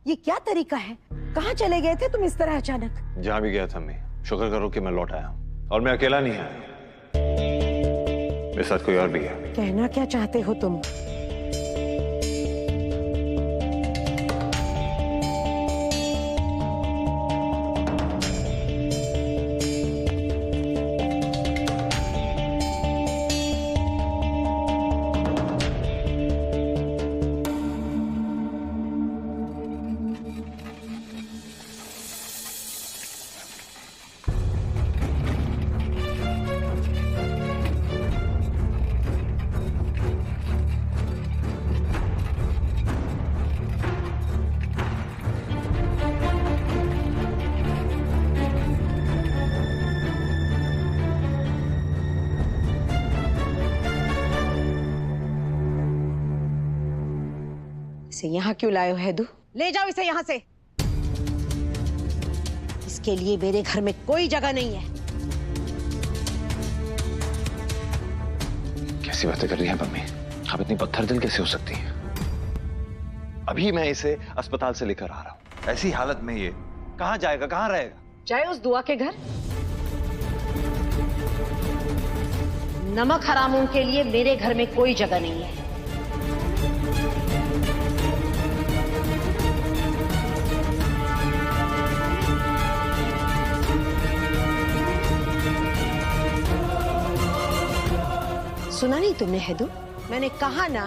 ये क्या तरीका है? कहाँ चले गए थे तुम इस तरह अचानक? जहाँ भी गया था मैं, शुक्र करो कि मैं लौट आया हूँ। और मैं अकेला नहीं आया, मेरे साथ कोई और भी है। कहना क्या चाहते हो तुम? इसे यहाँ क्यों लाए हो हैदू? ले जाओ इसे यहाँ से। इसके लिए मेरे घर में कोई जगह नहीं है। कैसी बातें कर रही हैं मम्मी? आप इतनी पत्थर दिल कैसे हो सकती हैं? अभी मैं इसे अस्पताल से लेकर आ रहा हूँ। ऐसी हालत में ये कहाँ जाएगा, कहाँ रहेगा? जाए उस दुआ के घर। नमक हरामों के लिए मेरे घर में कोई जगह नहीं है। सुना नहीं तुमने हैदू? मैंने कहा ना,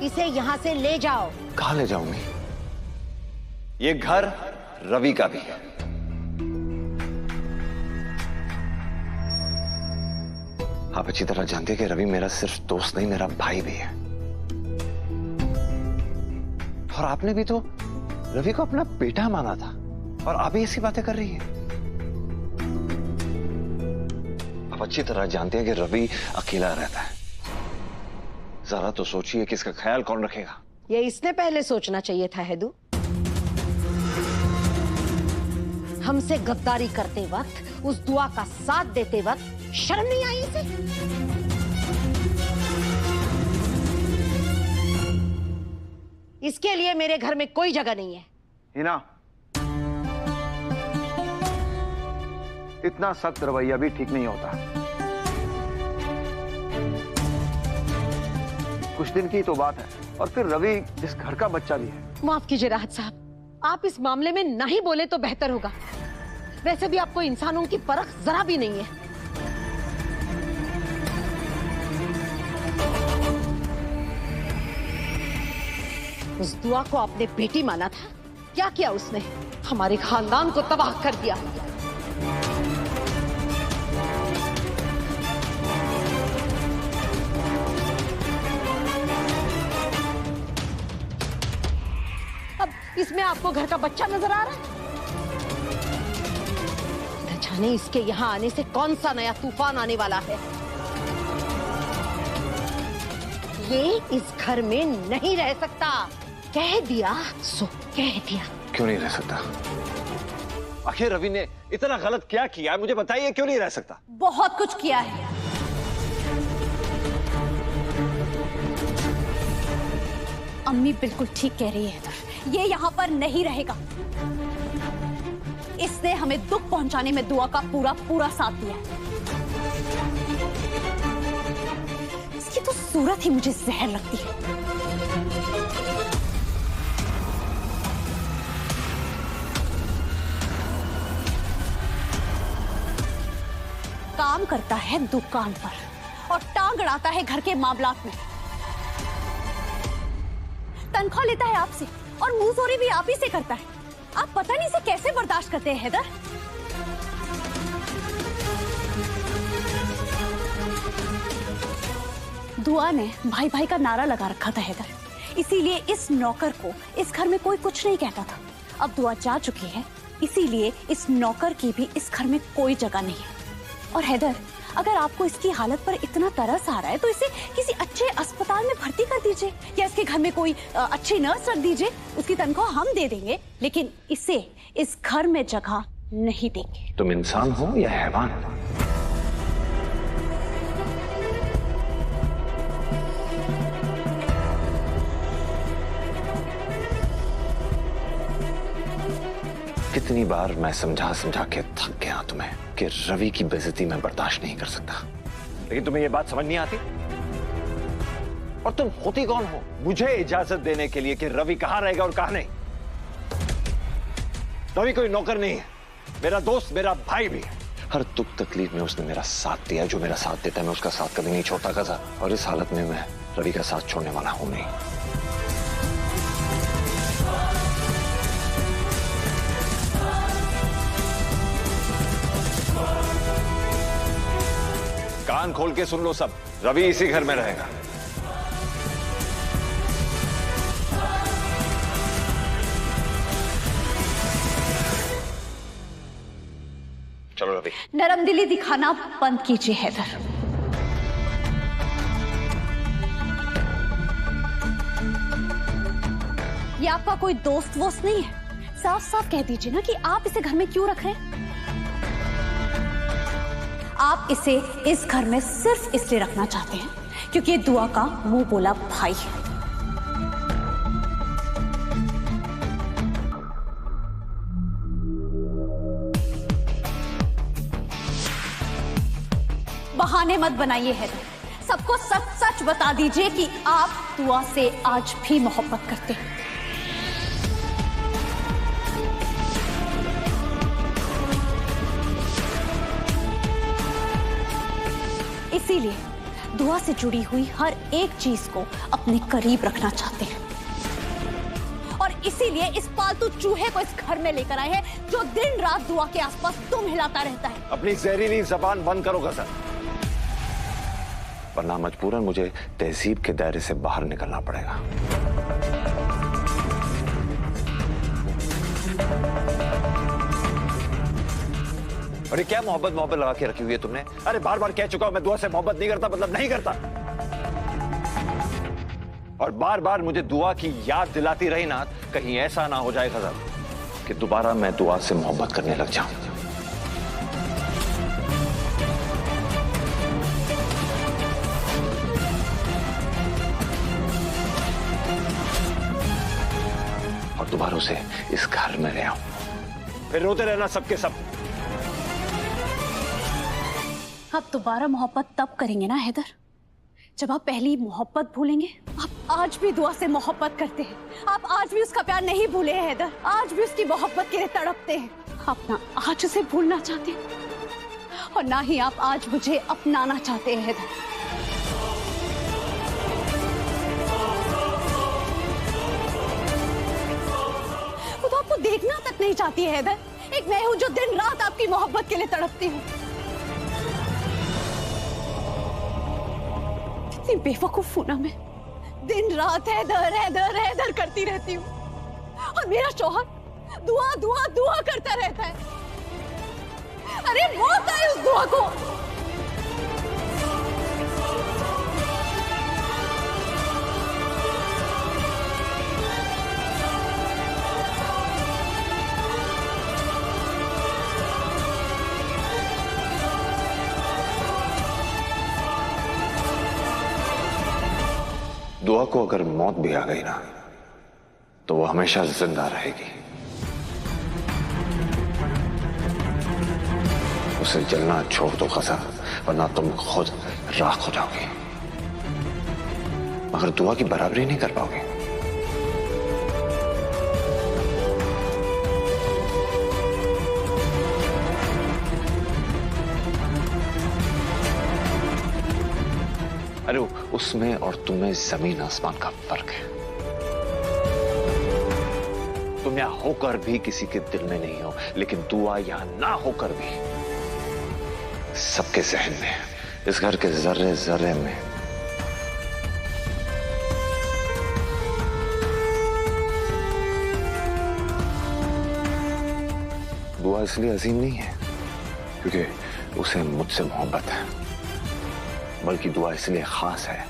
इसे यहाँ से ले जाओ। कहाँ ले जाऊंगी? ये घर रवि का भी है। आप अच्छी तरह जानते हैं कि रवि मेरा सिर्फ दोस्त नहीं, मेरा भाई भी है। और आपने भी तो रवि को अपना बेटा माना था, और अभी ऐसी बातें कर रही है। आप अच्छी तरह जानते हैं कि रवि अकेला रहता है। जरा तो सोचिए कि इसका ख्याल कौन रखेगा? ये इसने पहले सोचना चाहिए था हैदू। हमसे गद्दारी करते वक्त, उस दुआ का साथ देते वक्त शर्म नहीं आई इसे? इसके लिए मेरे घर में कोई जगह नहीं है। हिना, इतना सख्त रवैया भी ठीक नहीं होता। कुछ दिन की तो बात है, और फिर रवि इस घर का बच्चा भी है। माफ कीजिए राहत साहब, आप इस मामले में नहीं बोले तो बेहतर होगा। वैसे भी आपको इंसानों की परख जरा भी नहीं है। उस दुआ को आपने बेटी माना था, क्या किया उसने? हमारे खानदान को तबाह कर दिया। इसमें आपको घर का बच्चा नजर आ रहा है? न जाने इसके यहाँ आने से कौन सा नया तूफान आने वाला है। ये इस घर में नहीं रह सकता। कह दिया सो कह दिया। क्यों नहीं रह सकता? आखिर रवि ने इतना गलत क्या किया है, मुझे बताइए, क्यों नहीं रह सकता? बहुत कुछ किया है। अम्मी बिल्कुल ठीक कह रही है। ये यहाँ पर नहीं रहेगा। इसने हमें दुख पहुंचाने में दुआ का पूरा पूरा साथ दिया। इसकी तो सूरत ही मुझे जहर लगती है। काम करता है दुकान पर और टांग अड़ाता है घर के मामलात में। तनख्वाह लेता है आपसे और मुंहजोरी भी आप ही से करता है। आप पता नहीं इसे कैसे बर्दाश्त करते हैं हैदर। दुआ ने भाई भाई का नारा लगा रखा था हैदर, इसीलिए इस नौकर को इस घर में कोई कुछ नहीं कहता था। अब दुआ जा चुकी है, इसीलिए इस नौकर की भी इस घर में कोई जगह नहीं है। और हैदर, अगर आपको इसकी हालत पर इतना तरस आ रहा है तो इसे किसी अच्छे अस्पताल में भर्ती कर दीजिए, या इसके घर में कोई अच्छी नर्स रख दीजिए। उसकी तनख्वाह हम दे देंगे, लेकिन इसे इस घर में जगह नहीं देंगे। तुम इंसान हो या हैवान? कितनी बार मैं समझा समझा के थक गया तुम्हें कि रवि की बेइज्जती मैं बर्दाश्त नहीं कर सकता, लेकिन तुम्हें यह बात समझ नहीं आती। और तुम होती कौन हो मुझे इजाजत देने के लिए कि रवि कहां रहेगा और कहां नहीं? रवि कोई नौकर नहीं है, मेरा दोस्त, मेरा भाई भी है। हर दुख तकलीफ में उसने मेरा साथ दिया, जो मेरा साथ देता है मैं उसका साथ कभी नहीं छोड़ता कज़ा। और इस हालत में मैं रवि का साथ छोड़ने वाला हूं नहीं। कान खोल के सुन लो सब, रवि इसी घर में रहेगा। चलो रवि। नरमदिली दिखाना बंद कीजिए हैदर। ये आपका कोई दोस्त वोस्त नहीं है। साफ साफ कह दीजिए ना कि आप इसे घर में क्यों रख रहे हैं। आप इसे इस घर में सिर्फ इसलिए रखना चाहते हैं क्योंकि ये दुआ का मुंह बोला भाई है। बहाने मत बनाइए हैदर, सबको सच सच बता दीजिए कि आप दुआ से आज भी मोहब्बत करते हैं। इसीलिए दुआ से जुड़ी हुई हर एक चीज को अपने करीब रखना चाहते हैं, और इसीलिए इस पालतू चूहे को इस घर में लेकर आए हैं जो दिन रात दुआ के आसपास दुम हिलाता रहता है। अपनी जहरीली जबान बंद करो गज़ल, वरना मजबूरन मुझे तहजीब के दायरे से बाहर निकलना पड़ेगा। अरे क्या मोहब्बत मोहब्बत लगा के रखी हुई है तुमने? अरे बार बार कह चुका हूं मैं दुआ से मोहब्बत नहीं करता, मतलब नहीं करता। और बार बार मुझे दुआ की याद दिलाती रही ना, कहीं ऐसा ना हो जाए गज़ल कि दोबारा मैं दुआ से मोहब्बत करने लग जाऊं। और दोबारा उसे इस घर में ले आऊं, फिर रोते रहना सबके सब। आप दोबारा मोहब्बत तब करेंगे ना हैदर जब आप पहली मोहब्बत भूलेंगे। आप आज भी दुआ से मोहब्बत करते हैं, आप आज भी उसका प्यार नहीं भूले हैं हैदर, आज भी उसकी मोहब्बत के लिए तड़पते हैं। आप ना आज उसे भूलना चाहते हैं और ना ही आप आज मुझे अपनाना चाहते हैं हैदर। वो तो आपको देखना तक नहीं चाहती है हैदर। एक मैं हूं जो दिन रात आपकी मोहब्बत के लिए तड़पती हूँ। कितनी बेवकूफ हूं ना मैं, दिन रात हैदर हैदर हैदर करती रहती हूँ, और मेरा शौहर दुआ दुआ दुआ करता रहता है। अरे मौत आए उस दुआ को। दुआ को अगर मौत भी आ गई ना तो वो हमेशा जिंदा रहेगी। उसे जलना छोड़ दो गज़ल, वरना तुम खुद राख हो जाओगे, मगर दुआ की बराबरी नहीं कर पाओगे। अरे उसमें और तुम्हें जमीन आसमान का फर्क है। तुम यहां होकर भी किसी के दिल में नहीं हो, लेकिन दुआ यहां ना होकर भी सबके जहन में है, इस घर के जर्रे जर्रे में। दुआ इसलिए अजीम नहीं है क्योंकि उसे मुझसे मोहब्बत है, बल्कि दुआ इसलिए खास है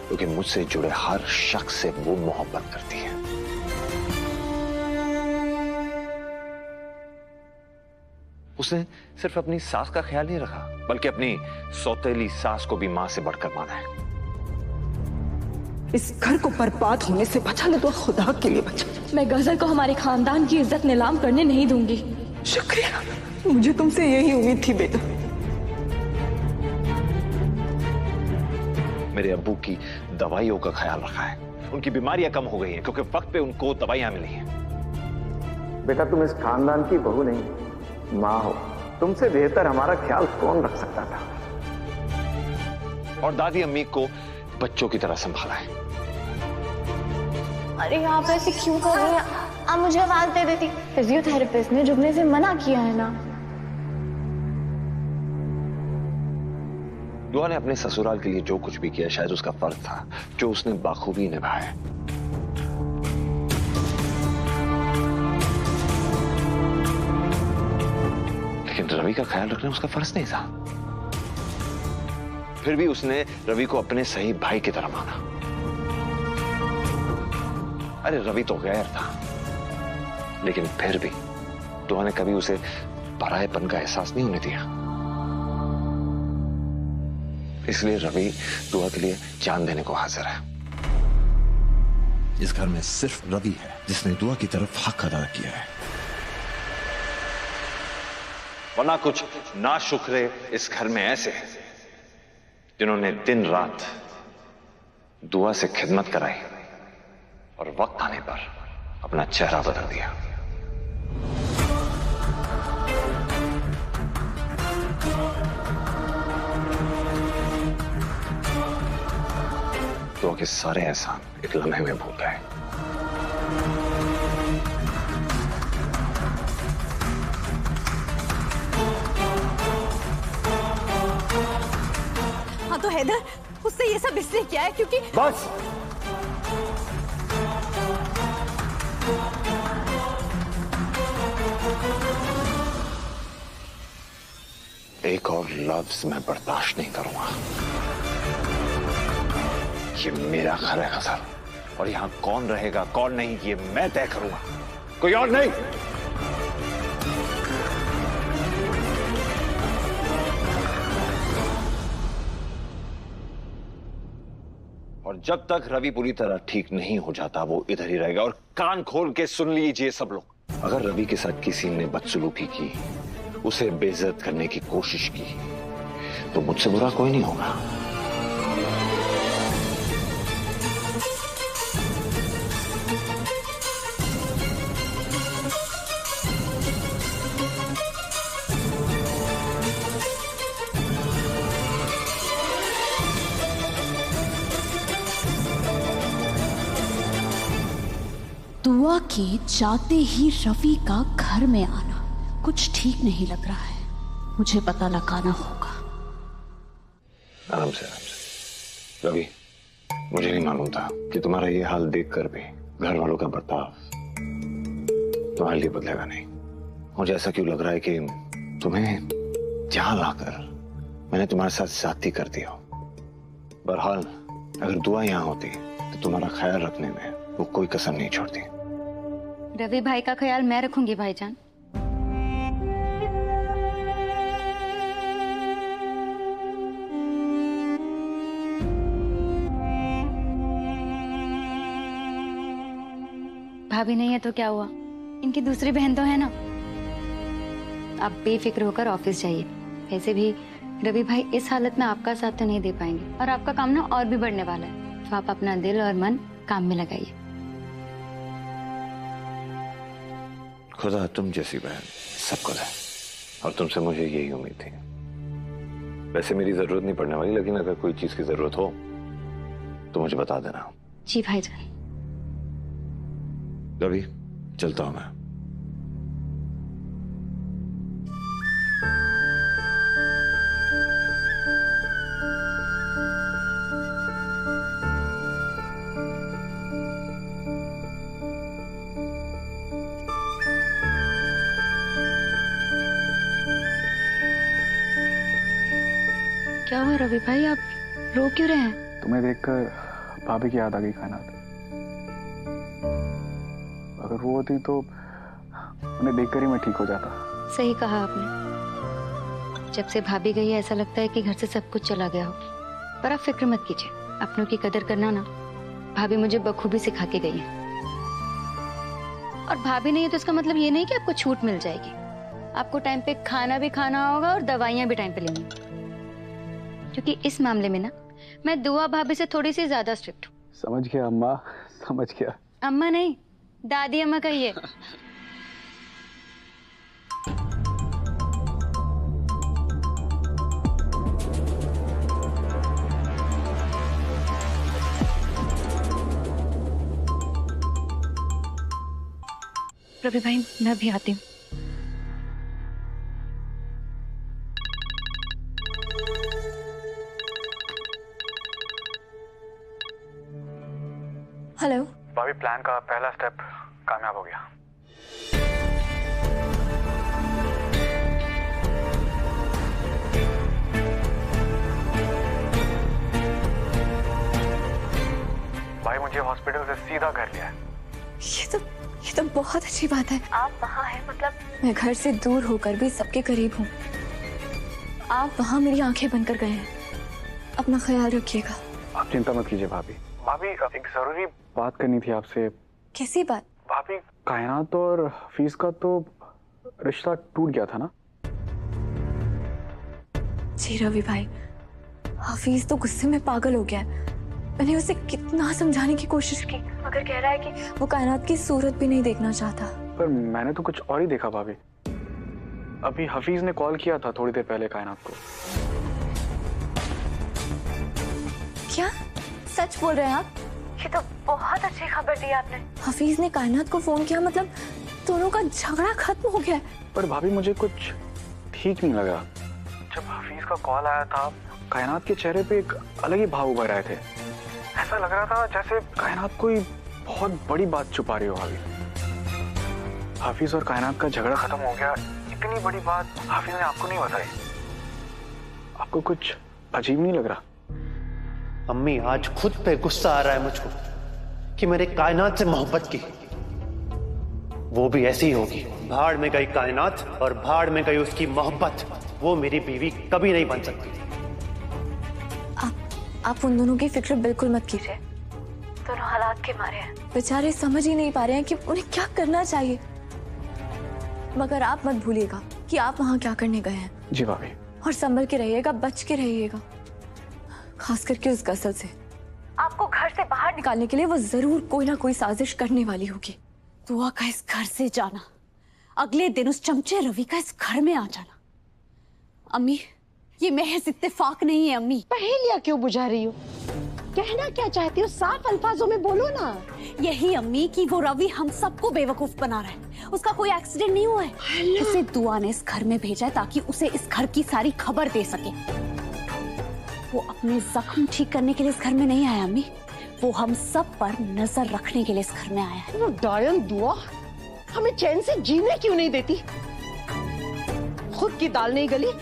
क्योंकि मुझसे जुड़े हर शख्स से वो मोहब्बत करती है। उसने सिर्फ अपनी सास का ख्याल नहीं रखा, बल्कि अपनी सौतेली सास को भी मां से बढ़कर माना है। इस घर को बर्बाद होने से बचा ले, तो खुदा के लिए बचा। मैं गजल को हमारे खानदान की इज्जत नीलाम करने नहीं दूंगी। शुक्रिया, मुझे तुमसे यही उम्मीद थी बेटा। मेरे अब्बू की दवाइयों का ख्याल रखा है, उनकी बीमारियां कम हो गई हैं क्योंकि वक्त पे उनको दवाइयां मिली हैं। बेटा तुम इस खानदान की बहू नहीं, माँ हो। तुमसे बेहतर हमारा ख्याल कौन रख सकता था। और दादी अम्मी को बच्चों की तरह संभाला है। अरे आप ऐसे क्यों कर रहे हैं? आप मुझे आवाज दे देती। फिजियोथेरेपिस्ट ने झुकने से मना किया है ना। दुआ ने अपने ससुराल के लिए जो कुछ भी किया शायद उसका फर्ज था, जो उसने बाखूबी निभाया। लेकिन रवि का ख्याल रखना उसका फर्ज नहीं था। फिर भी उसने रवि को अपने सही भाई की तरह माना। अरे रवि तो गैर था, लेकिन फिर भी दुआ ने कभी उसे परायेपन का एहसास नहीं होने दिया। इसलिए रवि दुआ के लिए जान देने को हाजिर है। इस घर में सिर्फ रवि है जिसने दुआ की तरफ हक अदा किया है। वरना कुछ नाशुक्रे इस घर में ऐसे हैं जिन्होंने दिन रात दुआ से खिदमत कराई और वक्त आने पर अपना चेहरा बदल दिया। दुआ के सारे एहसान एक लम्हे में भूल गए। हाँ तो हैदर, उससे ये सब इसलिए किया है क्योंकि बस एक और लफ्ज मैं बर्दाश्त नहीं करूंगा। ये मेरा घर है गजल, और यहां कौन रहेगा कौन नहीं ये मैं तय करूंगा, कोई और नहीं। और जब तक रवि पूरी तरह ठीक नहीं हो जाता वो इधर ही रहेगा। और कान खोल के सुन लीजिए सब लोग, अगर रवि के साथ किसी ने बदसलूकी की, उसे बेइज्जत करने की कोशिश की, तो मुझसे बुरा कोई नहीं होगा। दुआ के जाते ही रवि का घर में आना कुछ ठीक नहीं लग रहा है। मुझे पता लगाना होगा। आराम से रवि, मुझे नहीं मालूम था कि तुम्हारा ये हाल देखकर भी घर वालों का बर्ताव तुम्हारे लिए बदलेगा नहीं। मुझे ऐसा क्यों लग रहा है कि तुम्हें जहां लाकर मैंने तुम्हारे साथ ज्यादती कर दी हो। बहरहाल अगर दुआ यहां होती तो तुम्हारा ख्याल रखने में वो कोई कसर नहीं छोड़ती। रवि भाई का ख्याल मैं रखूंगी भाईजान। भाभी नहीं है तो क्या हुआ, इनकी दूसरी बहन तो है ना। आप बेफिक्र होकर ऑफिस जाइए। वैसे भी रवि भाई इस हालत में आपका साथ तो नहीं दे पाएंगे और आपका काम ना और भी बढ़ने वाला है। तो आप अपना दिल और मन काम में लगाइए। खुदा तुम जैसी बहन सबको दे, और तुमसे मुझे यही उम्मीद थी। वैसे मेरी जरूरत नहीं पड़ने वाली, लेकिन अगर कोई चीज की जरूरत हो तो मुझे बता देना। जी भाईजान। रवि चलता हूं मैं। क्या हुआ रवि भाई, आप रो क्यों रहे हैं? तुम्हें देखकर भाभी की याद आ गई कायनात। अगर वो होती तो उन्हें देखकर ही मैं ठीक हो जाता। सही कहा आपने। जब से भाभी गई है ऐसा लगता है कि घर से सब कुछ चला गया हो। पर आप फिक्र मत कीजिए, अपनों की कदर करना ना भाभी मुझे बखूबी सिखा के गई है। और भाभी नहीं है तो इसका मतलब ये नहीं कि आपको छूट मिल जाएगी। आपको टाइम पे खाना भी खाना होगा और दवाइयां भी टाइम पे लेनी होगी। क्योंकि इस मामले में ना मैं दुआ भाभी से थोड़ी सी ज्यादा स्ट्रिक्ट हूँ। समझ गया अम्मा, समझ गया। अम्मा नहीं, दादी अम्मा कहिए। रवि भाई मैं अभी आती हूँ। हेलो भाभी, प्लान का पहला स्टेप कामयाब हो गया। भाई मुझे हॉस्पिटल से सीधा घर लिया है। ये तो बहुत अच्छी बात है। आप वहाँ हैं मतलब मैं घर से दूर होकर भी सबके करीब हूँ। आप वहाँ मेरी आंखें बंद कर गए हैं। अपना ख्याल रखिएगा। आप चिंता मत कीजिए भाभी। भाभी एक जरूरी बात करनी थी आपसे। कैसी बात? भाभी, कायनात और हफीज का तो रिश्ता टूट गया था ना? जी रवि भाई, हफीज तो गुस्से में पागल हो गया है। मैंने उसे कितना समझाने की कोशिश की, मगर कह रहा है कि वो कायनात की सूरत भी नहीं देखना चाहता। पर मैंने तो कुछ और ही देखा भाभी। अभी हफीज ने कॉल किया था थोड़ी देर पहले कायनात को। क्या सच बोल रहे हैं आप? ये तो बहुत अच्छी खबर दी आपने। हफीज ने कायनात को फोन किया, मतलब दोनों का झगड़ा खत्म हो गया। पर भाभी मुझे कुछ ठीक नहीं लगा। जब हफीज का कॉल आया था, कायनात के चेहरे पे एक अलग ही भाव उभर आए थे। ऐसा लग रहा था जैसे कायनात कोई बहुत बड़ी बात छुपा रही हो भाभी। हाफिज और कायनात का झगड़ा खत्म हो गया, इतनी बड़ी बात हाफिज ने आपको नहीं बताई। आपको कुछ अजीब नहीं लग रहा? अम्मी, आज खुद पे गुस्सा आ रहा है मुझको कि मेरे कायनात से मोहब्बत की। वो भी ऐसी ही होगी। भाड़ में गई कायनात और भाड़ में गई उसकी मोहब्बत। वो मेरी बीवी कभी नहीं बन सकती। आप उन दोनों की फिक्र बिल्कुल मत कीजिए। दोनों हालात के मारे हैं, बेचारे समझ ही नहीं पा रहे हैं कि उन्हें क्या करना चाहिए। मगर आप मत भूलिएगा कि आप वहाँ क्या करने गए हैं। जी भाभी। और संभल के रहिएगा, बच के रहिएगा, खास करके उस गसल से। आपको घर से बाहर निकालने के लिए वो जरूर कोई ना कोई साजिश करने वाली होगी। दुआ का इस घर से जाना, अगले दिन उस चमचे रवि का इस घर में आ जाना। अम्मी, ये महज इत्तेफाक नहीं है अम्मी। पहेलियां क्यों बुझा रही हो? कहना क्या चाहती हो? साफ अल्फाजों में बोलो ना। यही अम्मी कि वो रवि हम सबको बेवकूफ बना रहा है। उसका कोई एक्सीडेंट नहीं हुआ है। उसे दुआ ने इस घर में भेजा है ताकि उसे इस घर की सारी खबर दे सके। वो अपने जख्म ठीक करने के लिए इस घर में नहीं आया अम्मी, वो हम सब पर नजर रखने के लिए इस घर में आया है। वो डायन दुआ हमें चैन से जीने क्यों नहीं देती? खुद की दाल नहीं गली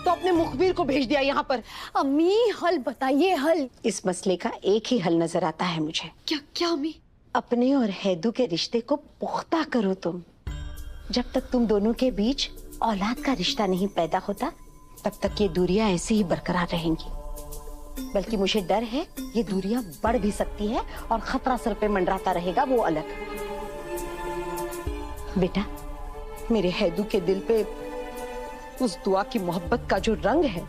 तो अपने मुखबिर को भेज दिया यहाँ पर। अम्मी, हल बताइए, हल। इस मसले का एक ही हल नजर आता है मुझे। क्या क्या अम्मी? अपने और हैदू के रिश्ते को पुख्ता करो तुम। जब तक तुम दोनों के बीच औलाद का रिश्ता नहीं पैदा होता, तब तक ये दूरियां ऐसे ही बरकरार रहेंगी। बल्कि मुझे डर है ये दूरियां बढ़ भी सकती है और खतरा सर पे मंडराता रहेगा, वो अलग। बेटा, मेरे हैदू के दिल पे उस दुआ की मोहब्बत का जो रंग है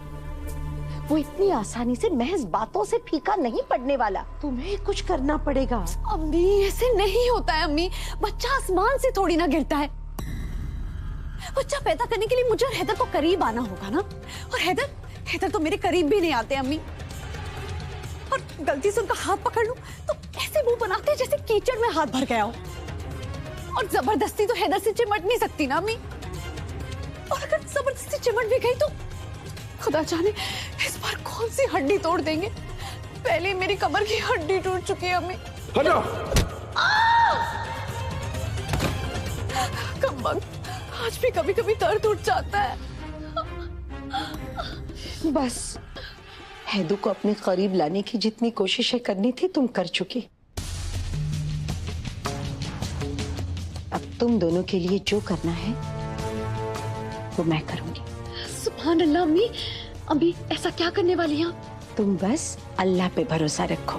वो इतनी आसानी से महज बातों से फीका नहीं पड़ने वाला। तुम्हें कुछ करना पड़ेगा। अम्मी, ऐसे नहीं होता है अम्मी। बच्चा आसमान से थोड़ी ना गिरता है। बच्चा पैदा करने के लिए मुझे और हैदर को करीब आना होगा ना। और हैदर तो मेरे करीब भी नहीं आते अम्मी। और गलती से उनका हाथ पकड़ लूं तो ऐसे मुंह बनाते हैं जैसे कीचड़ में हाथ भर गया हो। और जबरदस्ती तो हैदर से चिमट नहीं सकती ना अम्मी। और अगर जबरदस्ती चिमट भी गई तो खुदा जाने इस बार कौन सी हड्डी तोड़ देंगे। पहले मेरी कमर की हड्डी टूट चुकी है अम्मी। हटो। कमबख्त, आज भी कभी कभी दर्द उठ जाता है। बस हैदू को अपने करीब लाने की जितनी कोशिशें करनी थी तुम कर चुकी। अब तुम दोनों के लिए जो करना है वो मैं करूंगी। सुभान अल्लाह अम्मी, अभी ऐसा क्या करने वाली हैं? तुम बस अल्लाह पे भरोसा रखो।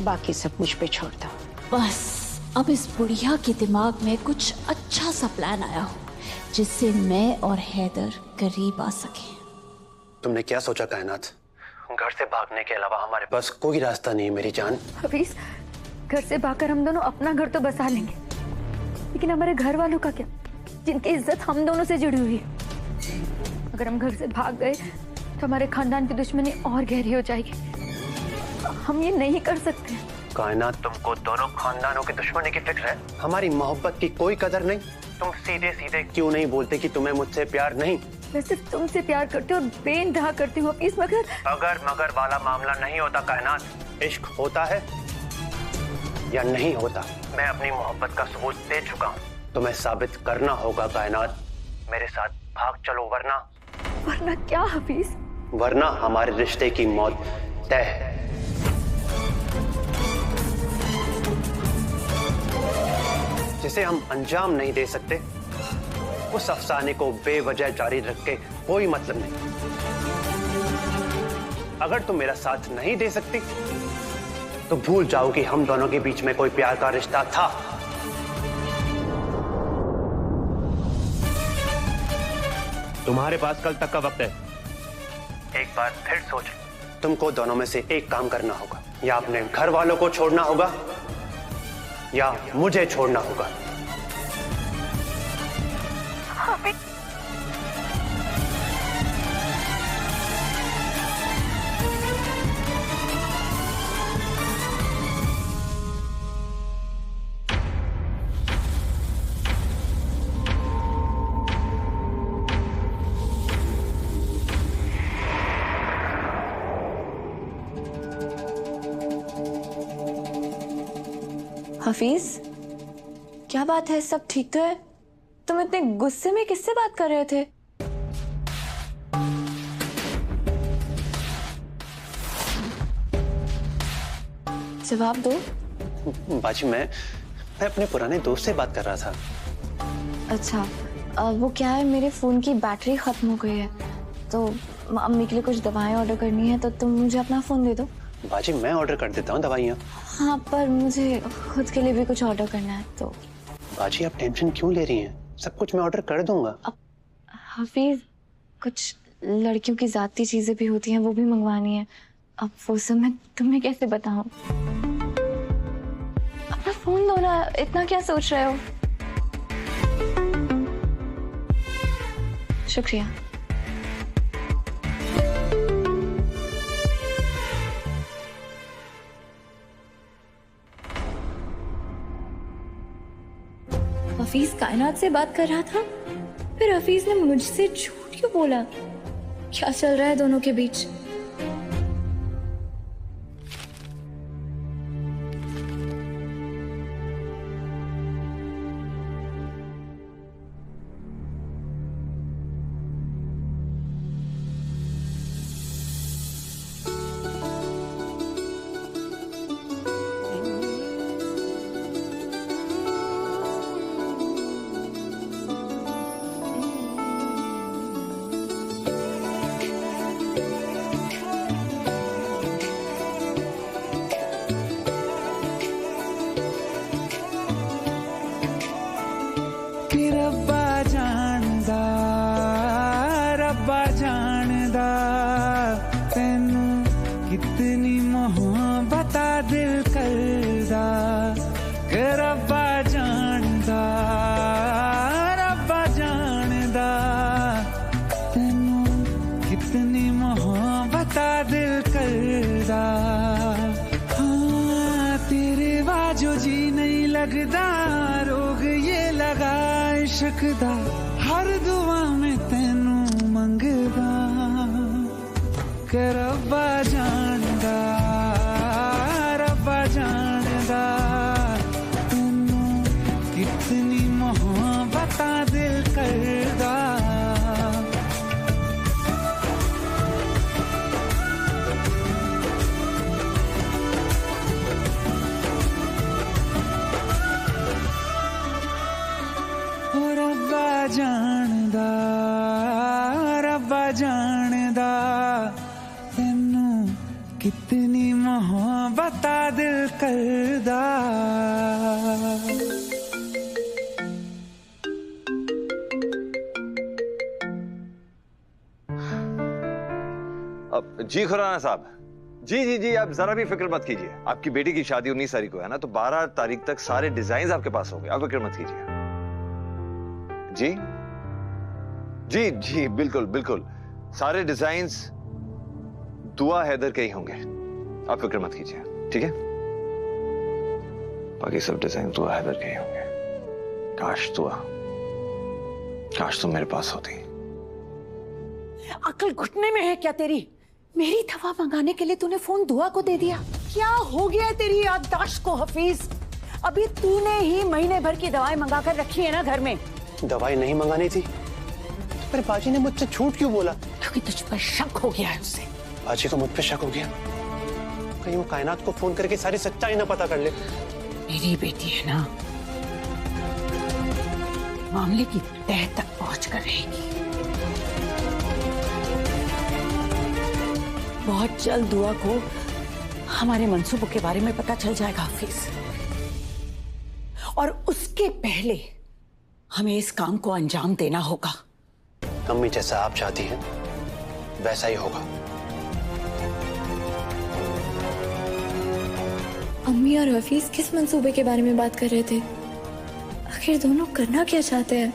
बाकी सब मुझ पे छोड़ दो। बस अब इस बुढ़िया के दिमाग में कुछ अच्छा सा प्लान आया हो जिससे मैं और हैदर करीब आ सके। तुमने क्या सोचा कायनात? घर से भागने के अलावा हमारे पास कोई रास्ता नहीं है मेरी जान। हफीज, घर से भागकर हम दोनों अपना घर तो बसा लेंगे, लेकिन हमारे घर वालों का क्या, जिनकी इज्जत हम दोनों से जुड़ी हुई है। अगर हम घर से भाग गए तो हमारे खानदान की दुश्मनी और गहरी हो जाएगी। हम ये नहीं कर सकते। कायनात, तुमको दोनों खानदानों की दुश्मनी की फिक्र है, हमारी मोहब्बत की कोई कदर नहीं? तुम सीधे सीधे क्यों नहीं बोलते कि तुम्हें मुझसे प्यार नहीं? मैं सिर्फ तुमसे प्यार करती हूँ और बेइंतहा करती हूँ हफीज, मगर अगर मगर वाला मामला नहीं होता कायनात। इश्क होता है या नहीं होता, मैं अपनी मोहब्बत का सबूत दे चुका हूँ। तुम्हें साबित करना होगा कायनात। मेरे साथ भाग चलो, वरना वरना क्या हफीज? वरना हमारे रिश्ते की मौत तय है। जिसे हम अंजाम नहीं दे सकते, उस अफसाने को बेवजह जारी रख के कोई मतलब नहीं। अगर तुम मेरा साथ नहीं दे सकती तो भूल जाओ कि हम दोनों के बीच में कोई प्यार का रिश्ता था। तुम्हारे पास कल तक का वक्त है। एक बार फिर सोच लो। तुमको दोनों में से एक काम करना होगा, या अपने घर वालों को छोड़ना होगा या मुझे छोड़ना होगा। हफीज, क्या बात है? सब ठीक तो है? तुम इतने गुस्से में किससे बात कर रहे थे? जवाब दो। बाजी, मैं अपने पुराने दोस्त से बात कर रहा था। अच्छा, वो क्या है, मेरे फोन की बैटरी खत्म हो गई है, तो अम्मी के लिए कुछ दवाएं ऑर्डर करनी है, तो तुम मुझे अपना फोन दे दो। बाजी, मैं ऑर्डर कर देता हूँ दवाइयाँ। हाँ, पर मुझे खुद के लिए भी कुछ ऑर्डर करना है। तो बाजी, आप टेंशन क्यों ले रही हैं? सब कुछ मैं ऑर्डर कर दूंगा। अब हफीज, कुछ लड़कियों की जाती चीजें भी होती हैं, वो भी मंगवानी है। अब वो सब मैं तुम्हें कैसे बताऊं? अपना फोन दो ना, इतना क्या सोच रहे हो? शुक्रिया। हफीज कायनात से बात कर रहा था, फिर हफीज ने मुझसे झूठ क्यों बोला? क्या चल रहा है दोनों के बीच? रब्बा जानदा तैनू कितनी मोहब्बत दिल करदा, रब्बा जानदा तैनू कितनी मोहब्बत दिल करदा। हाँ, तेरे बाजो जी नहीं लगदा, रोग ये लगा इश्क दा, हर दुआ में तैनू मंगदा, रब्बा जानदा तैनू कितनी मोहब्बत दिल करदा। रब्बा जानदा तैनू कितनी मोहब्बत दिल करदा। अब जी खुराना साहब, जी जी जी, आप जरा भी फिक्र मत कीजिए। आपकी बेटी की शादी 19 तारीख को है ना, तो 12 तारीख तक सारे डिजाइन आपके पास होंगे, आप फिक्र मत कीजिए। जी जी जी, बिल्कुल बिल्कुल, सारे डिजाइन्स दुआ हैदर के ही होंगे, आप फिक्र मत कीजिए, ठीक है? बाकी सब डिजाइन दुआ हैदर के ही होंगे। काश तुम मेरे पास होती। अकल घुटने में है क्या तेरी? मेरी दवा मंगाने के लिए तूने फोन दुआ को दे दिया। क्या हो गया है तेरी याददाश्त को हफीज? अभी तूने ही महीने भर की दवाएं मंगा कर रखी है ना घर में। दवाई नहीं मंगानी थी तो फिर बाजी ने मुझसे झूठ क्यों बोला? क्योंकि तुझ पर शक हो गया है उसे। बाजी को मुझ पे शक हो गया? कहीं वो कायनात को फोन करके सारी सच्चाई ना पता कर ले। मेरी बेटी है ना, मामले की तह तक पहुंच कर रहेगी। बहुत जल्द दुआ को हमारे मंसूबों के बारे में पता चल जाएगा हाफिज, और उसके पहले हमें इस काम को अंजाम देना होगा। अम्मी जैसा आप चाहती हैं वैसा ही होगा। अम्मी और हफीज किस मंसूबे के बारे में बात कर रहे थे? आखिर दोनों करना क्या चाहते हैं?